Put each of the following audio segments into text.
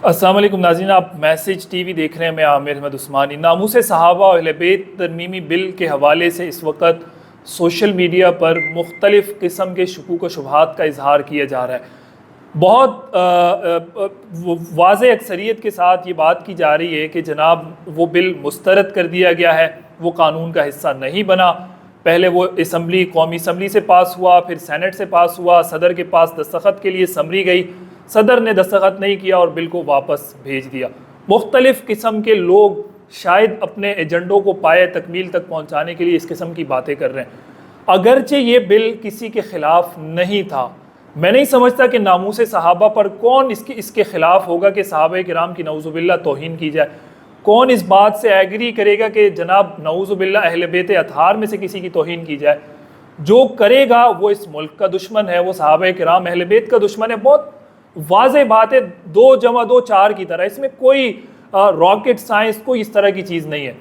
अस्सलाम वालेकुम नाज़रीन, आप मैसेज टीवी देख रहे हैं। मैं आमिर अहमद उस्मानी। नामूस सहाबा और अहले बैत तरमीमी बिल के हवाले से इस वक्त सोशल मीडिया पर मुख्तलिफ़ किस्म के शुकूक व शुबहात का इजहार किया जा रहा है। बहुत वाज़ेह अक्सरियत के साथ ये बात की जा रही है कि जनाब वो बिल मुस्तरद कर दिया गया है, वो कानून का हिस्सा नहीं बना। पहले वो असम्बली, कौमी असम्बली से पास हुआ, फिर सेनेट से पास हुआ, सदर के पास दस्तखत के लिए समरी गई, सदर ने दस्तखत नहीं किया और बिल को वापस भेज दिया। मुख्तलिफ़ किस्म के लोग शायद अपने एजेंडों को पाए तकमील तक पहुँचाने के लिए इस किस्म की बातें कर रहे हैं। अगरचे ये बिल किसी के ख़िलाफ़ नहीं था, मैं नहीं समझता कि नामूस सहाबा पर कौन इसके ख़िलाफ़ होगा कि सहाबा किराम की नऊज़ुबिल्लाह तौहीन की जाए। कौन इस बात से एग्री करेगा कि जनाब नऊज़ुबिल्लाह अहले बैत अतहार में से किसी की तौहीन की जाए। जो करेगा वो इस मुल्क का दुश्मन है, वो सहाबा किराम अहले बैत का दुश्मन है। बहुत वाज़ेह बात है, 2 + 2 4 की तरह। इसमें कोई रॉकेट साइंस, कोई इस तरह की चीज़ नहीं है।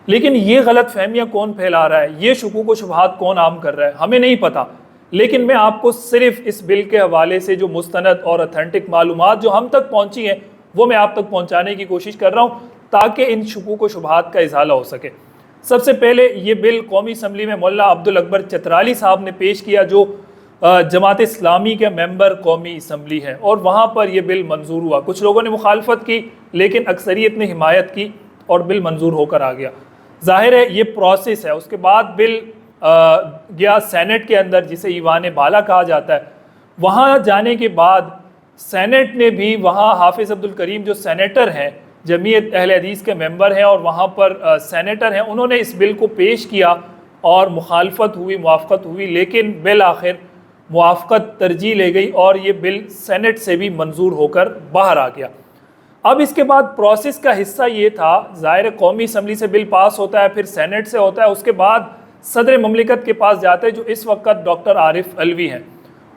लेकिन ये गलत फहमियाँ कौन फैला रहा है, ये शुकूक व शुबहात कौन आम कर रहा है, हमें नहीं पता। लेकिन मैं आपको सिर्फ इस बिल के हवाले से जो मुस्तनद और ऑथेंटिक मालूमात जो हम तक पहुँची हैं वो मैं आप तक पहुँचाने की कोशिश कर रहा हूँ ताकि इन शुकूक व शुबहात का इज़ाला हो सके। सबसे पहले ये बिल कौमी असम्बली में मौलाना अब्दुल अकबर चतराली साहब ने पेश किया, जो जमात इस्लामी के मेंबर कौमी असम्बली हैं, और वहाँ पर यह बिल मंजूर हुआ। कुछ लोगों ने मुखालफत की लेकिन अक्सरियत ने हिमायत की और बिल मंजूर होकर आ गया। ज़ाहिर है ये प्रोसेस है। उसके बाद बिल गया सेनेट के अंदर, जिसे ईवान बाला कहा जाता है। वहाँ जाने के बाद सेनेट ने भी, वहाँ हाफिज़ अब्दुल करीम जो सेनेटर हैं, जमीयत अहले हदीस के मेंबर हैं और वहाँ पर सेनेटर हैं, उन्होंने इस बिल को पेश किया और मुखालफत हुई, मुआफ़क़त हुई, लेकिन बिल आखिर मुआफ़क़त तरजीह ले गई और ये बिल सेनेट से भी मंजूर होकर बाहर आ गया। अब इसके बाद प्रोसेस का हिस्सा ये था, ज़ाहिर कौमी असम्बली से बिल पास होता है, फिर सेनेट से होता है, उसके बाद सदर ममलिकत के पास जाता है, जो इस वक्त डॉक्टर आरिफ अलवी हैं।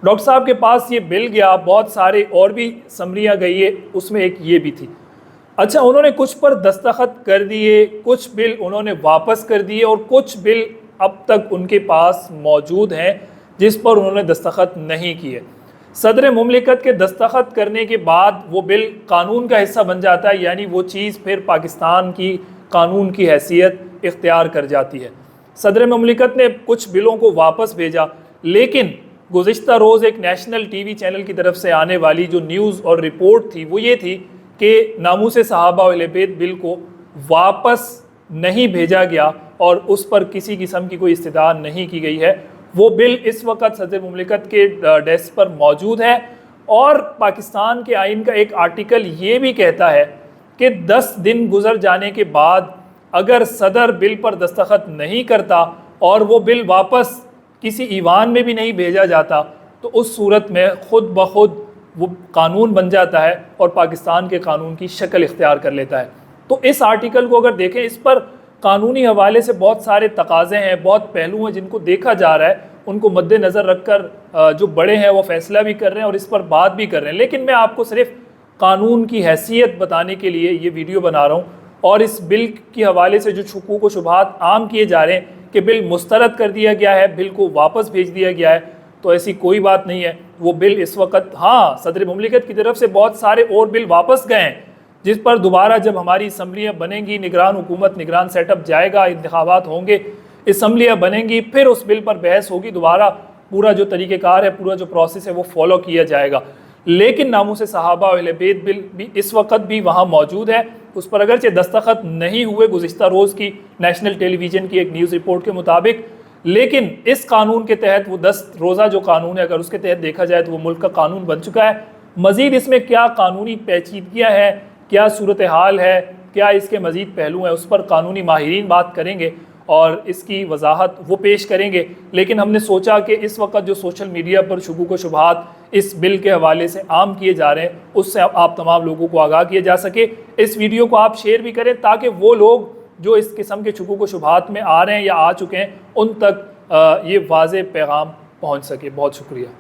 डॉक्टर साहब के पास ये बिल गया, बहुत सारे और भी समरियाँ गई है, उसमें एक ये भी थी। अच्छा, उन्होंने कुछ पर दस्तखत कर दिए, कुछ बिल उन्होंने वापस कर दिए और कुछ बिल अब तक उनके पास मौजूद हैं जिस पर उन्होंने दस्तखत नहीं किए। सदर मुमलिकत के दस्तखत करने के बाद वो बिल कानून का हिस्सा बन जाता है, यानी वो चीज़ फिर पाकिस्तान की कानून की हैसियत इख्तियार कर जाती है। सदर मुमलिकत ने कुछ बिलों को वापस भेजा, लेकिन गुज़िश्ता रोज़ एक नेशनल टीवी चैनल की तरफ से आने वाली जो न्यूज़ और रिपोर्ट थी वो ये थी कि नामूस सहाबा व अहले बैत बिल को वापस नहीं भेजा गया और उस पर किसी किस्म की कोई इस्तदा नहीं की गई है। वो बिल इस वक्त सदर मुमलिकत के डेस्क पर मौजूद है और पाकिस्तान के आइन का एक आर्टिकल ये भी कहता है कि 10 दिन गुजर जाने के बाद अगर सदर बिल पर दस्तखत नहीं करता और वो बिल वापस किसी ईवान में भी नहीं भेजा जाता तो उस सूरत में ख़ुद ब खुद वो कानून बन जाता है और पाकिस्तान के कानून की शक्ल इख्तियार कर लेता है। तो इस आर्टिकल को अगर देखें, इस पर कानूनी हवाले से बहुत सारे तकाज़े हैं, बहुत पहलू हैं जिनको देखा जा रहा है, उनको मद्देनज़र रख कर जो बड़े हैं वो फ़ैसला भी कर रहे हैं और इस पर बात भी कर रहे हैं। लेकिन मैं आपको सिर्फ कानून की हैसियत बताने के लिए ये वीडियो बना रहा हूँ और इस बिल के हवाले से जो शुकूक व शुबहात आम किए जा रहे हैं कि बिल मुस्तरद कर दिया गया है, बिल को वापस भेज दिया गया है, तो ऐसी कोई बात नहीं है। वो बिल इस वक्त, हाँ, सदर मुमलिकत की तरफ से बहुत सारे और बिल वापस गए हैं जिस पर दोबारा जब हमारी असम्बलियाँ बनेंगी, निगरान हुकूमत, निगरान सेटअप जाएगा, इंतखाबात होंगे, असम्बलियाँ बनेंगी, फिर उस बिल पर बहस होगी, दोबारा पूरा जो तरीक़ेकार है, पूरा जो प्रोसेस है वो फॉलो किया जाएगा। लेकिन नामूस सहाबा व अहले बैत बिल भी इस वक्त भी वहाँ मौजूद है। उस पर अगरचे दस्तखत नहीं हुए गुज़िश्ता रोज़ की नेशनल टेलीविज़न की एक न्यूज़ रिपोर्ट के मुताबिक, लेकिन इस कानून के तहत, वो 10 रोज़ा जो कानून है, अगर उसके तहत देखा जाए तो वो मुल्क का कानून बन चुका है। मज़ीद इसमें क्या कानूनी पेचीदगियाँ हैं, क्या सूरत हाल है, क्या इसके मज़ीद पहलू हैं, उस पर कानूनी माहिरीन बात करेंगे और इसकी वजाहत वो पेश करेंगे। लेकिन हमने सोचा कि इस वक्त जो सोशल मीडिया पर शुकूक व शुबहात इस बिल के हवाले से आम किए जा रहे हैं, उससे आप तमाम लोगों को आगाह किया जा सके। इस वीडियो को आप शेयर भी करें ताकि वो लोग जो इस किस्म के शुकूक व शुबहात में आ रहे हैं या आ चुके हैं, उन तक ये वाज़ेह पैगाम पहुँच सके। बहुत शुक्रिया।